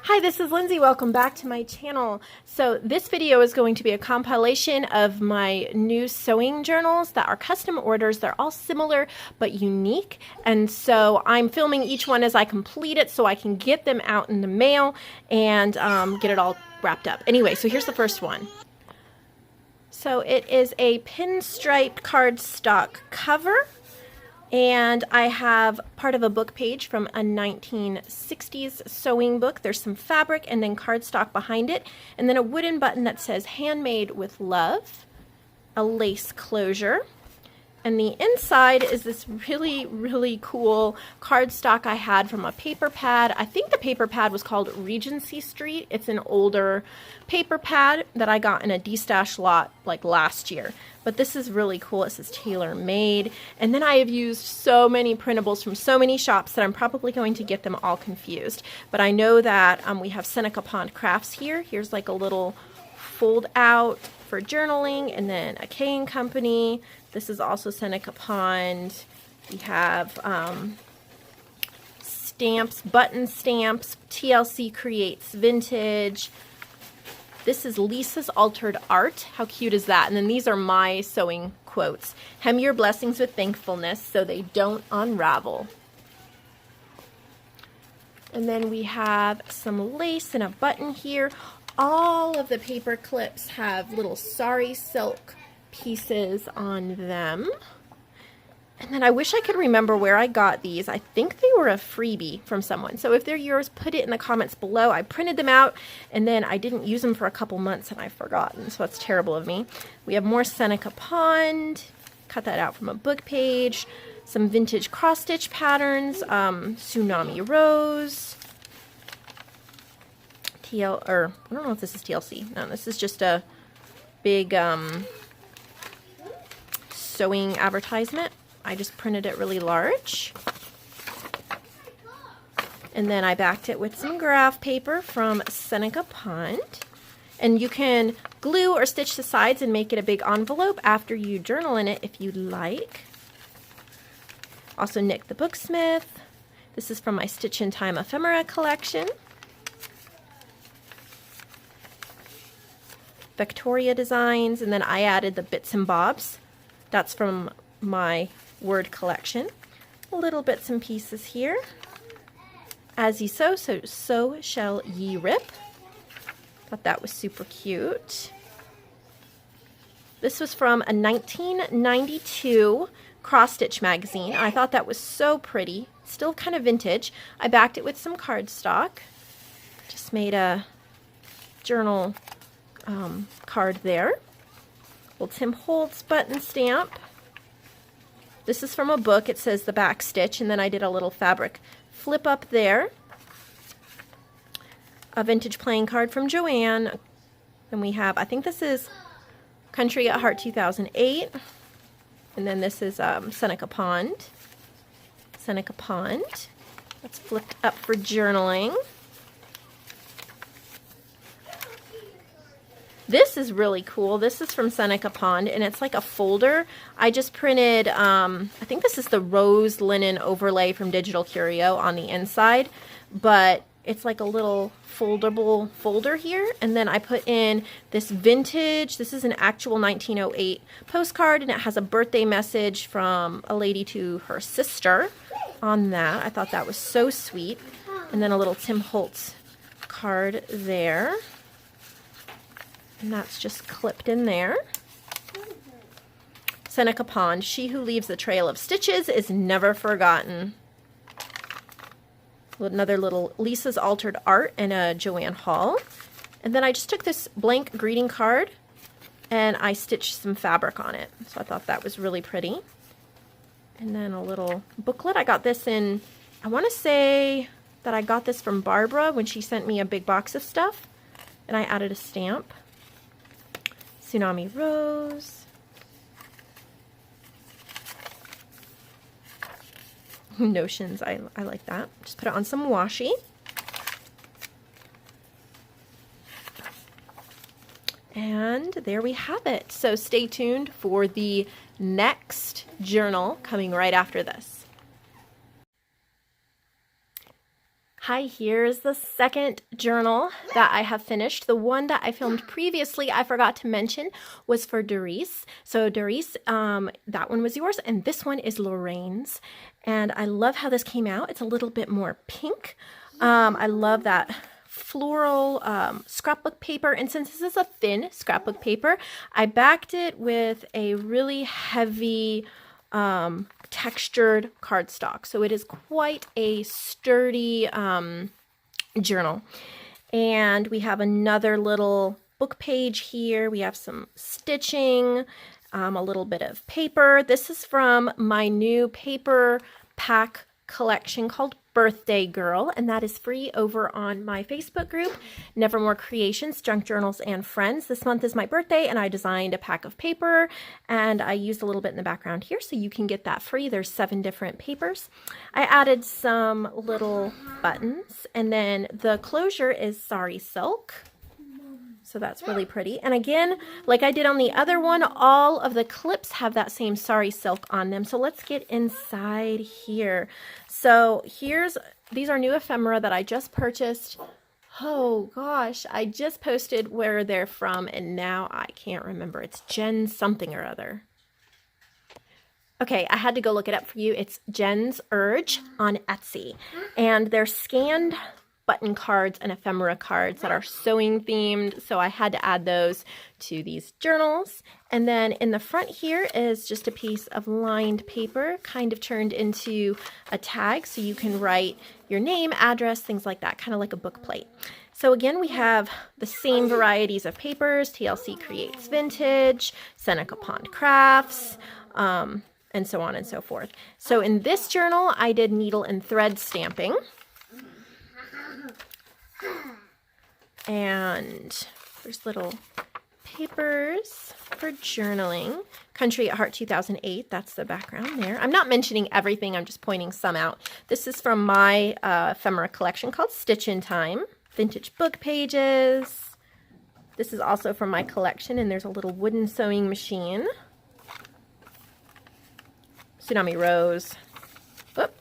Hi, this is Lindsay. Welcome back to my channel. So this video is going to be a compilation of my new sewing journals that are custom orders. They're all similar but unique, and so I'm filming each one as I complete it so I can get them out in the mail and get it all wrapped up. Anyway, so here's the first one. So it is a pinstriped cardstock cover. And I have part of a book page from a 1960s sewing book. There's some fabric and then cardstock behind it. And then a wooden button that says handmade with love, a lace closure. And the inside is this really, really cool cardstock I had from a paper pad. I think the paper pad was called Regency Street. It's an older paper pad that I got in a D-stash lot like last year. But this is really cool. It says tailor made. And then I have used so many printables from so many shops that I'm probably going to get them all confused. But I know that we have Seneca Pond Crafts here. Here's like a little fold out for journaling, and then a K & Company. This is also Seneca Pond. We have stamps, button stamps, TLC Creates Vintage. This is Lisa's Altered Art. How cute is that? And then these are my sewing quotes. Hem your blessings with thankfulness so they don't unravel. And then we have some lace and a button here. All of the paper clips have little sari silk pieces on them. And then I wish I could remember where I got these. I think they were a freebie from someone. So if they're yours, put it in the comments below. I printed them out and then I didn't use them for a couple months and I've forgotten. So that's terrible of me. We have more Seneca Pond. Cut that out from a book page. Some vintage cross stitch patterns. Tsunami Rose. I don't know if this is TLC. No, this is just a big sewing advertisement. I just printed it really large. And then I backed it with some graph paper from Seneca Pond. And you can glue or stitch the sides and make it a big envelope after you journal in it if you like. Also Nick the Booksmith. This is from my Stitch in Time ephemera collection. Victoria Designs, and then I added the bits and bobs. That's from my word collection. Little bits and pieces here. As ye sow, so shall ye rip. Thought that was super cute. This was from a 1992 cross stitch magazine. I thought that was so pretty. Still kind of vintage. I backed it with some cardstock. Just made a journal card there. Little Tim Holtz button stamp. This is from a book. It says the back stitch, and then I did a little fabric flip up there. A vintage playing card from Joanne. And we have, I think this is Country at Heart 2008. And then this is Seneca Pond. Seneca Pond. That's flipped up for journaling. This is really cool. This is from Seneca Pond, and it's like a folder. I just printed, I think this is the rose linen overlay from Digital Curio on the inside, but it's like a little foldable folder here. And then I put in this vintage, this is an actual 1908 postcard, and it has a birthday message from a lady to her sister on that. I thought that was so sweet. And then a little Tim Holtz card there. And that's just clipped in there. Seneca Pond, she who leaves a trail of stitches is never forgotten. Another little Lisa's Altered Art and a Joanne Hall. And then I just took this blank greeting card and I stitched some fabric on it. So I thought that was really pretty. And then a little booklet. I got this in, I want to say that I got this from Barbara when she sent me a big box of stuff. And I added a stamp. Tsunami Rose. Notions, I like that. Just put it on some washi. And there we have it. So stay tuned for the next journal coming right after this. Hi, here's the second journal that I have finished. The one that I filmed previously, I forgot to mention, was for Doris. So Doris, that one was yours, and this one is Lorraine's. And I love how this came out. It's a little bit more pink. I love that floral scrapbook paper, and since this is a thin scrapbook paper, I backed it with a really heavy textured cardstock. So it is quite a sturdy journal. And we have another little book page here. We have some stitching, a little bit of paper. This is from my new paper pack collection called Birthday Girl, and that is free over on my Facebook group, Nevermore Creations, Junk Journals, and Friends. This month is my birthday, and I designed a pack of paper, and I used a little bit in the background here, so you can get that free. There's 7 different papers. I added some little buttons, and then the closure is sari silk. So that's really pretty. And again, like I did on the other one, all of the clips have that same sari silk on them. So let's get inside here. So these are new ephemera that I just purchased. Oh gosh, I just posted where they're from and now I can't remember. It's Jen's something or other. Okay, I had to go look it up for you. It's Jen's Urge on Etsy. And they're scanned button cards and ephemera cards that are sewing themed, so I had to add those to these journals. And then in the front here is just a piece of lined paper, kind of turned into a tag, so you can write your name, address, things like that, kind of like a book plate. So again, we have the same varieties of papers, TLC Creates Vintage, Seneca Pond Crafts, and so on and so forth. So in this journal, I did needle and thread stamping. And there's little papers for journaling. Country at Heart 2008, that's the background there. I'm not mentioning everything, I'm just pointing some out. This is from my ephemera collection called Stitch in Time. Vintage book pages. This is also from my collection, and there's a little wooden sewing machine. Tsunami Rose. Whoop.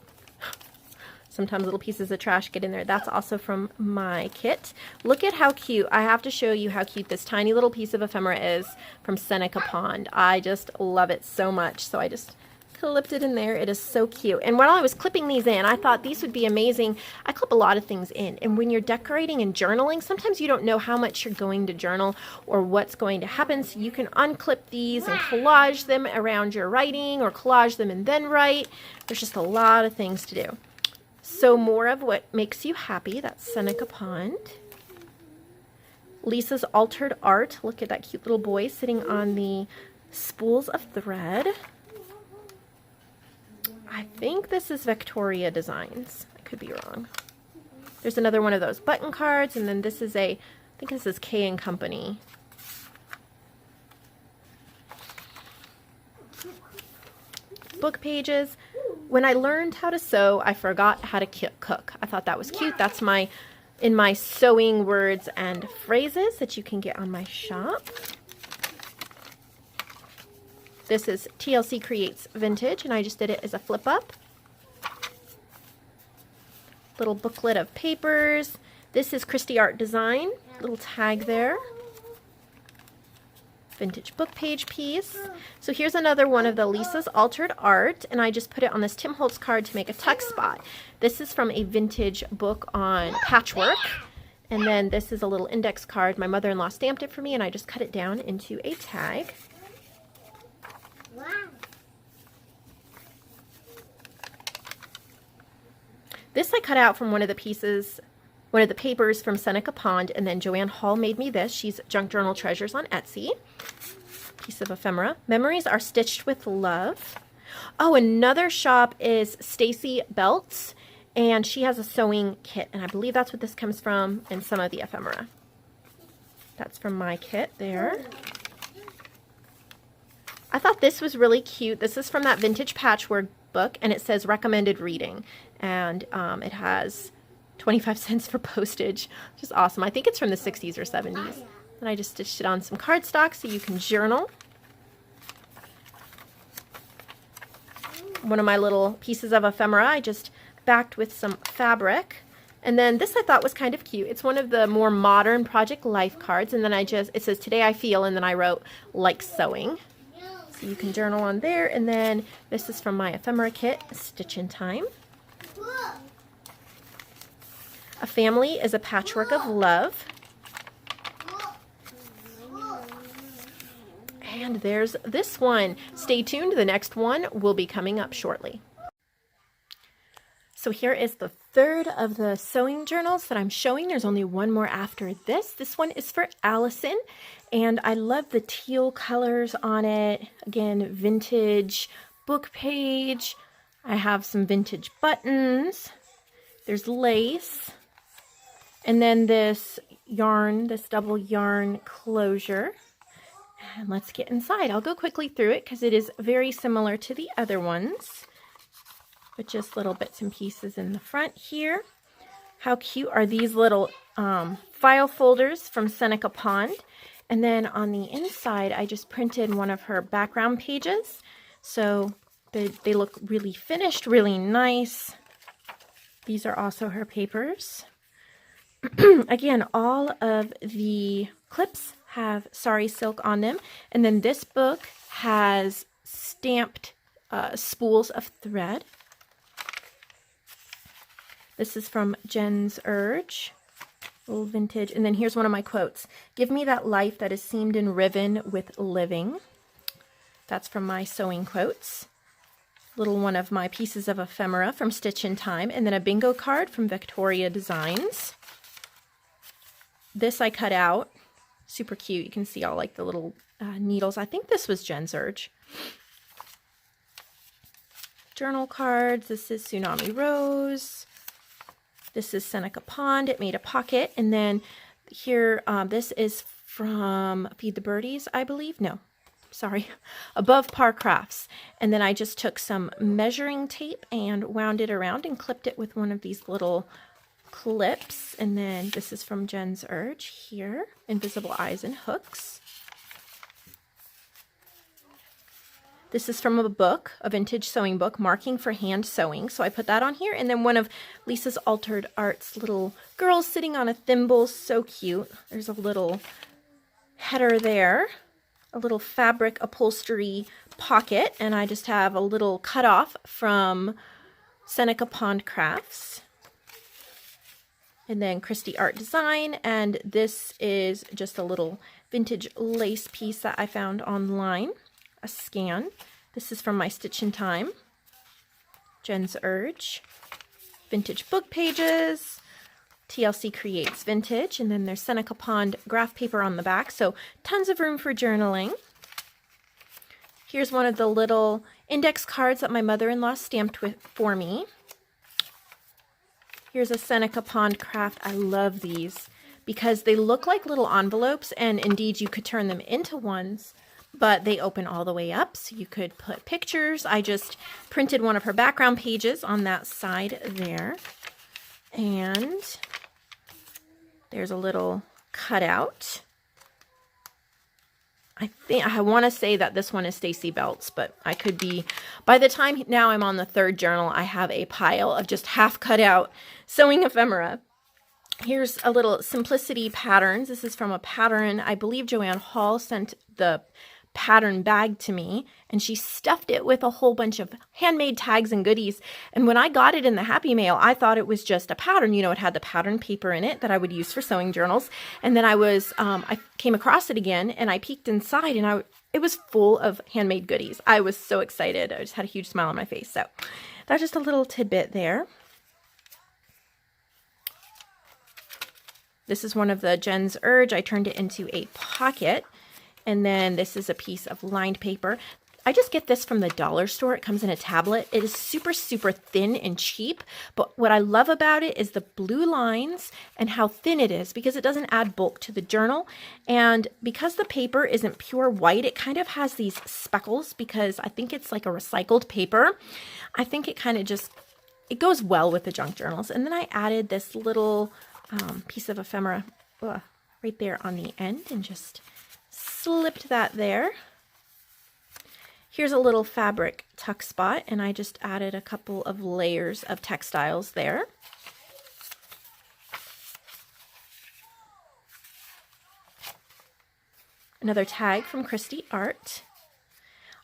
Sometimes little pieces of trash get in there. That's also from my kit. Look at how cute. I have to show you how cute this tiny little piece of ephemera is from Seneca Pond. I just love it so much. So I just clipped it in there. It is so cute. And while I was clipping these in, I thought these would be amazing. I clip a lot of things in. And when you're decorating and journaling, sometimes you don't know how much you're going to journal or what's going to happen. So you can unclip these and collage them around your writing, or collage them and then write. There's just a lot of things to do. So more of what makes you happy. That's Seneca Pond. Lisa's Altered Art. Look at that cute little boy sitting on the spools of thread. I think this is Victoria Designs. I could be wrong. There's another one of those button cards, and then this is I think this is K & Company. Book pages. When I learned how to sew, I forgot how to cook. I thought that was cute. That's in my sewing words and phrases that you can get on my shop. This is TLC Creates Vintage, and I just did it as a flip up. Little booklet of papers. This is Christy Art Design. Little tag there. Vintage book page piece. So here's another one of the Lisa's Altered Art, and I just put it on this Tim Holtz card to make a tuck spot. This is from a vintage book on patchwork, and then this is a little index card. My mother-in-law stamped it for me, and I just cut it down into a tag. Wow. This I cut out from one of the papers from Seneca Pond, and then Joanne Hall made me this. She's Junk Journal Treasures on Etsy. Piece of ephemera. Memories Are Stitched with Love. Oh, another shop is Stacy Belts, and she has a sewing kit, and I believe that's what this comes from, and some of the ephemera. That's from my kit there. I thought this was really cute. This is from that vintage patchwork book, and it says recommended reading, and it has 25 cents for postage, which is awesome. I think it's from the 60s or 70s. And I just stitched it on some cardstock so you can journal. One of my little pieces of ephemera I just backed with some fabric. And then this I thought was kind of cute. It's one of the more modern Project Life cards. And then it says, today I feel, and then I wrote, like sewing. So you can journal on there. And then this is from my ephemera kit, Stitch in Time. A family is a patchwork of love. And there's this one. Stay tuned, the next one will be coming up shortly. So here is the third of the sewing journals that I'm showing. There's only one more after this. This one is for Allison, and I love the teal colors on it. Again, vintage book page. I have some vintage buttons. There's lace. And then this yarn, this double yarn closure. And let's get inside. I'll go quickly through it because it is very similar to the other ones, but just little bits and pieces in the front here. How cute are these little file folders from Seneca Pond. And then on the inside, I just printed one of her background pages. So they look really finished, really nice. These are also her papers. Again, all of the clips have sari silk on them. And then this book has stamped spools of thread. This is from Jen's Urge, little vintage. And then here's one of my quotes. Give me that life that is seamed and riven with living. That's from my sewing quotes. Little one of my pieces of ephemera from Stitch in Time. And then a bingo card from Victoria Designs. This I cut out. Super cute. You can see all like the little needles. I think this was Jen's Urge. Journal cards. This is Tsunami Rose. This is Seneca Pond. It made a pocket. And then here, this is from Feed the Birdies, I believe. No, sorry. Above Par Crafts. And then I just took some measuring tape and wound it around and clipped it with one of these little clips. And then this is from Jen's Urge here. Invisible Eyes and Hooks. This is from a book, a vintage sewing book, Marking for Hand Sewing. So I put that on here. And then one of Lisa's Altered Arts little girls sitting on a thimble. So cute. There's a little header there. A little fabric upholstery pocket. And I just have a little cutoff from Seneca Pond Crafts. And then Christie Art Design. And this is just a little vintage lace piece that I found online. A scan. This is from my Stitch in Time. Jen's Urge. Vintage book pages. TLC Creates Vintage. And then there's Seneca Pond graph paper on the back. So tons of room for journaling. Here's one of the little index cards that my mother-in-law stamped for me. Here's a Seneca Pond craft. I love these because they look like little envelopes, and indeed you could turn them into ones. But they open all the way up, so you could put pictures. I just printed one of her background pages on that side there. And there's a little cutout. I want to say that this one is Stacy Belts, but I could be. By the time now I'm on the third journal, I have a pile of just half cut out sewing ephemera. Here's a little Simplicity Patterns. This is from a pattern. I believe Joanne Hall sent the pattern bag to me, and she stuffed it with a whole bunch of handmade tags and goodies. And when I got it in the Happy Mail, I thought it was just a pattern. You know, it had the pattern paper in it that I would use for sewing journals. And then I came across it again, and I peeked inside, and it was full of handmade goodies. I was so excited. I just had a huge smile on my face. So that's just a little tidbit there. This is one of the Jen's Urge. I turned it into a pocket. And then this is a piece of lined paper. I just get this from the dollar store. It comes in a tablet. It is super, super thin and cheap. But what I love about it is the blue lines and how thin it is, because it doesn't add bulk to the journal. And because the paper isn't pure white, it kind of has these speckles because I think it's like a recycled paper. I think it kind of just, it goes well with the junk journals. And then I added this little piece of ephemera right there on the end and just slipped that there. Here's a little fabric tuck spot, and I just added a couple of layers of textiles there. Another tag from Christy Art.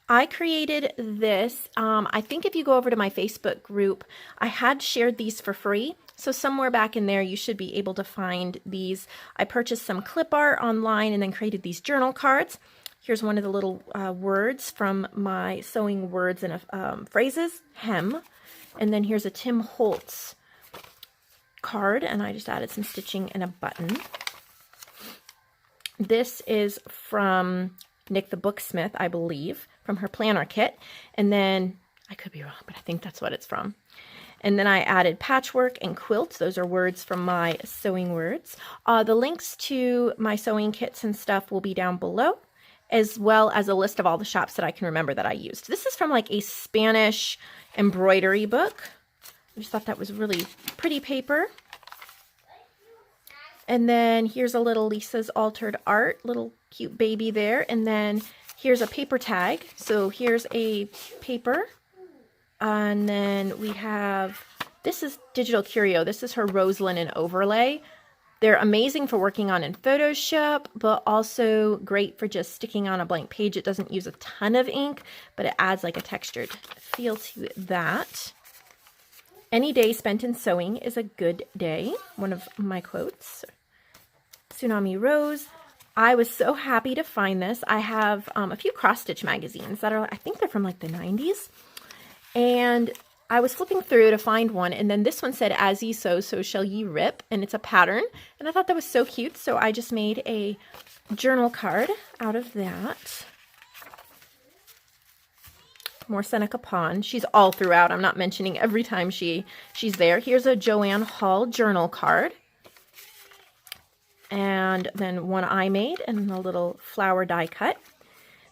I created this. I think if you go over to my Facebook group, I had shared these for free. So somewhere back in there, you should be able to find these. I purchased some clip art online and then created these journal cards. Here's one of the little words from my sewing words and phrases, hem. And then here's a Tim Holtz card, and I just added some stitching and a button. This is from Nick the Booksmith, I believe, from her planner kit. And then, I could be wrong, but I think that's what it's from. And then I added patchwork and quilts. Those are words from my sewing words. The links to my sewing kits and stuff will be down below, as well as a list of all the shops that I can remember that I used. This is from like a Spanish embroidery book. I just thought that was really pretty paper. And then here's a little Lisa's Altered Art, little cute baby there. And then here's a paper tag. So here's a paper. And then we have, this is Digital Curio. This is her rose linen overlay. They're amazing for working on in Photoshop, but also great for just sticking on a blank page. It doesn't use a ton of ink, but it adds like a textured feel to that. Any day spent in sewing is a good day. One of my quotes. Tsunami Rose. I was so happy to find this. I have a few cross-stitch magazines that are, I think they're from like the 90s. And I was flipping through to find one, and then this one said, as ye sow, so shall ye rip, and it's a pattern. And I thought that was so cute, so I just made a journal card out of that. More Seneca Pond. She's all throughout. I'm not mentioning every time she's there. Here's a Joanne Hall journal card. And then one I made, and a little flower die cut.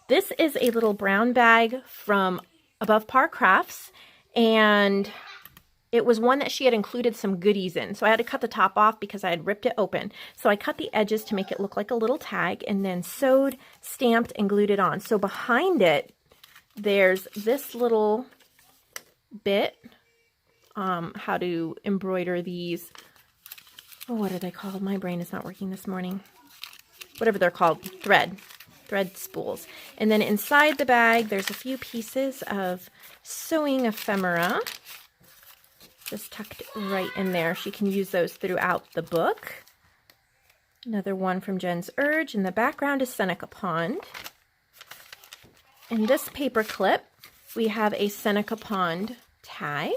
This is a little brown bag from Above Par Crafts, and it was one that she had included some goodies in. So I had to cut the top off because I had ripped it open. So I cut the edges to make it look like a little tag, and then sewed, stamped, and glued it on. So behind it, there's this little bit, how to embroider these. Oh, what are they called? My brain is not working this morning. Whatever they're called, thread spools. And then inside the bag, there's a few pieces of sewing ephemera, just tucked right in there. She can use those throughout the book. Another one from Jen's Urge. In the background is Seneca Pond. In this paper clip, we have a Seneca Pond tag.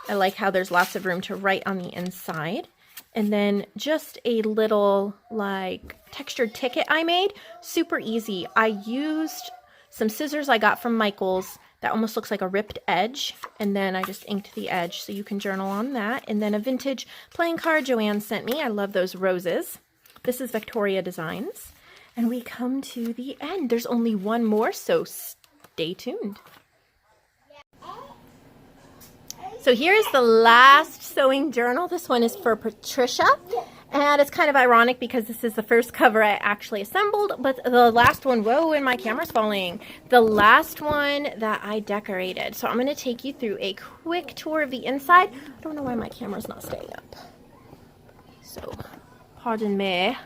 I like how there's lots of room to write on the inside. And then just a little like textured ticket I made. Super easy. I used some scissors I got from Michael's that almost looks like a ripped edge. And then I just inked the edge, so you can journal on that. And then a vintage playing card Joanne sent me. I love those roses. This is Victoria Designs. And we come to the end. There's only one more, so stay tuned. So here is the last sewing journal. This one is for Patricia. And it's kind of ironic because this is the first cover I actually assembled, but the last one, whoa, and my camera's falling. The last one that I decorated. So I'm going to take you through a quick tour of the inside. I don't know why my camera's not staying up. So, pardon me.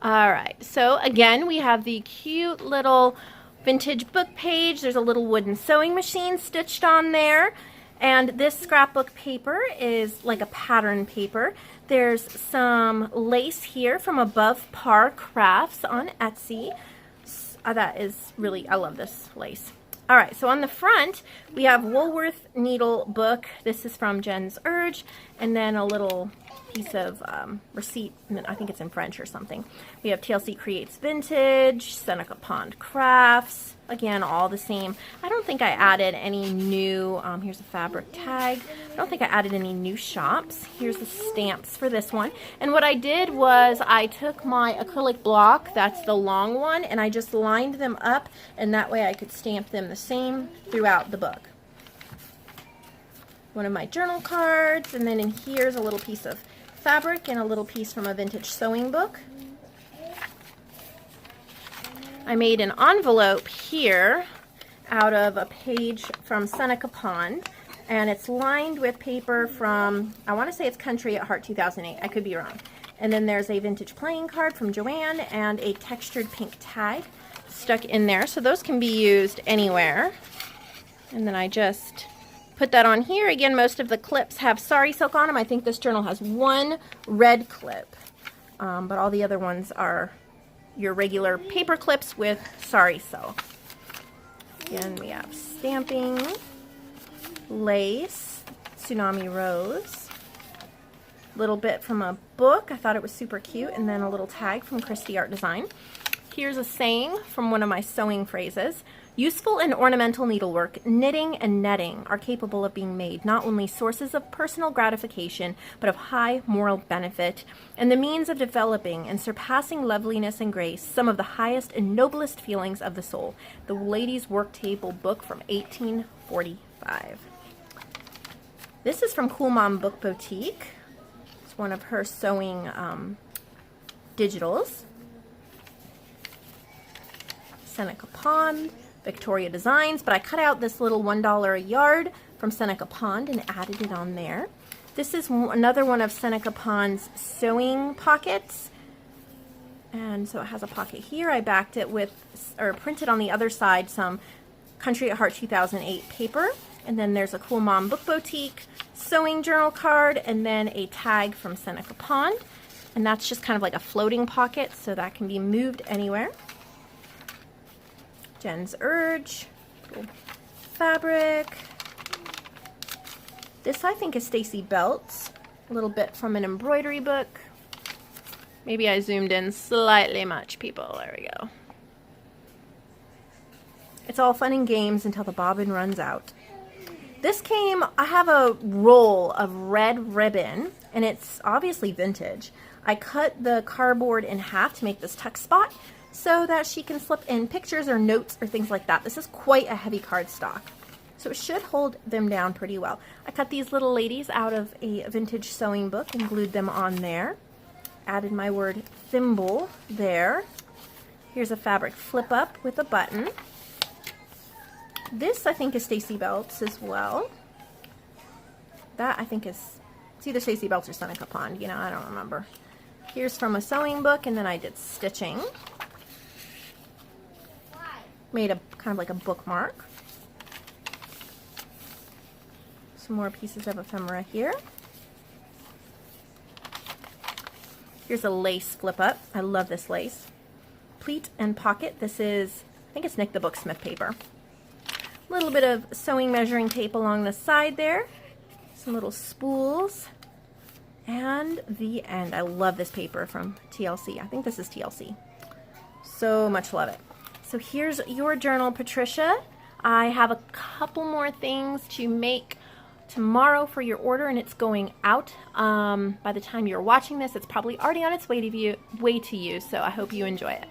All right, so again, we have the cute little vintage book page. There's a little wooden sewing machine stitched on there. And this scrapbook paper is like a pattern paper. There's some lace here from Above Par Crafts on Etsy. That is really, I love this lace. All right, so on the front, we have Woolworth Needle Book. This is from Jen's Urge. And then a little piece of receipt, and I think it's in French or something. We have TLC Creates Vintage, Seneca Pond Crafts, again, all the same. I don't think I added any new, here's a fabric tag. I don't think I added any new shops. Here's the stamps for this one. And what I did was I took my acrylic block, that's the long one, and I just lined them up, and that way I could stamp them the same throughout the book. One of my journal cards, and then in here's a little piece of fabric and a little piece from a vintage sewing book. I made an envelope here out of a page from Seneca Pond, and it's lined with paper from, I want to say it's Country at Heart 2008. I could be wrong. And then there's a vintage playing card from Joanne and a textured pink tag stuck in there. So those can be used anywhere. And then I just put that on here. Again, most of the clips have sari silk on them. I think this journal has one red clip, but all the other ones are your regular paper clips with sari silk. Again, we have stamping, lace, tsunami rose, little bit from a book. I thought it was super cute, and then a little tag from Christy Art Design. Here's a saying from one of my sewing phrases. Useful and ornamental needlework, knitting and netting are capable of being made not only sources of personal gratification, but of high moral benefit, and the means of developing and surpassing loveliness and grace, some of the highest and noblest feelings of the soul. The Ladies' Work Table book from 1845. This is from Cool Mom Book Boutique. It's one of her sewing digitals. Seneca Pond, Victoria Designs, but I cut out this little $1 a yard from Seneca Pond and added it on there. This is another one of Seneca Pond's sewing pockets. And so it has a pocket here. I backed it with, or printed on the other side, some Country at Heart 2008 paper. And then there's a Cool Mom Book Boutique sewing journal card, and then a tag from Seneca Pond. And that's just kind of like a floating pocket, so that can be moved anywhere. Jen's Urge, fabric. This I think is Stacy Belts, a little bit from an embroidery book. Maybe I zoomed in slightly much, people. There we go. It's all fun and games until the bobbin runs out. This came, I have a roll of red ribbon, and it's obviously vintage. I cut the cardboard in half to make this tuck spot, so that she can slip in pictures or notes or things like that. This is quite a heavy cardstock, so it should hold them down pretty well. I cut these little ladies out of a vintage sewing book and glued them on there. Added my word thimble there. Here's a fabric flip up with a button. This I think is Stacy Belts as well. That I think is, it's either Stacy Belts or Seneca Pond, you know, I don't remember. Here's from a sewing book, and then I did stitching. Made a kind of like a bookmark. Some more pieces of ephemera here. Here's a lace flip up. I love this lace. Pleat and pocket. This is, I think it's Nick the Booksmith paper. A little bit of sewing measuring tape along the side there. Some little spools. And the end. I love this paper from TLC. I think this is TLC. So much love it. So here's your journal, Patricia. I have a couple more things to make tomorrow for your order, and it's going out. By the time you're watching this, it's probably already on its way to you, so I hope you enjoy it.